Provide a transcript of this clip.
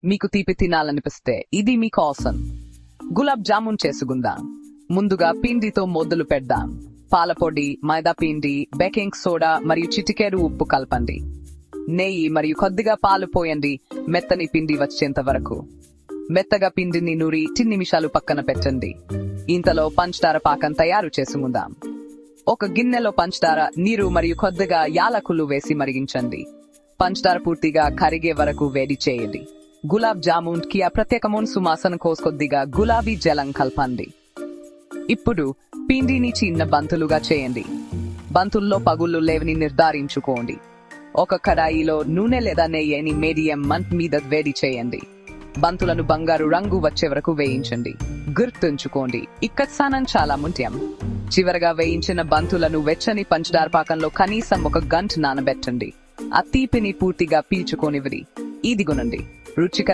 మీకు తీపి తినాలనిపిస్తే ఇది మీకోసం. గులాబ్ జామున్ చేసుకుందాం. ముందుగా పిండితో మొదలు పెడదాం. పాలపొడి, మైదా పిండి, బేకింగ్ సోడా మరియు చిటికెడు ఉప్పు కలపండి. నెయ్యి మరియు కొద్దిగా పాలు పోయండి. మెత్తని పిండి వచ్చేంత వరకు మెత్తగా పిండిని నూరి 10 నిమిషాలు పక్కన పెట్టండి. ఇంతలో పంచదార పాకం తయారు చేసుకుందాం. ఒక గిన్నెలో పంచదార, నీరు మరియు కొద్దిగా యాలకులు వేసి మరిగించండి. పంచదార పూర్తిగా కరిగే వరకు వేడి చేయండి. గులాబ్ జామున్ కి ప్రత్యేకమైన సువాసన కోసం కొద్దిగా గులాబీ జలం కలపండి. ఇప్పుడు పిండిని చిన్న బంతులుగా చేయండి. బంతుల్లో పగుళ్ళు లేవని నిర్ధారించుకోండి. ఒక కడాయిలో నూనె లేదా నెయ్యిని మీడియం మంట మీద వేడి చేయండి. బంతులను బంగారు రంగు వచ్చే వరకు వేయించండి. గుర్తుంచుకోండి, ఇక్కడ స్థానం చాలా ముఖ్యం. చివరగా వేయించిన బంతులను వెచ్చని పంచదార పాకంలో కనీసం 1 గంట నానబెట్టండి. ఆ తీపిని పూర్తిగా పీల్చుకోనివ్వండి. ఇదిగోనండి రుచికర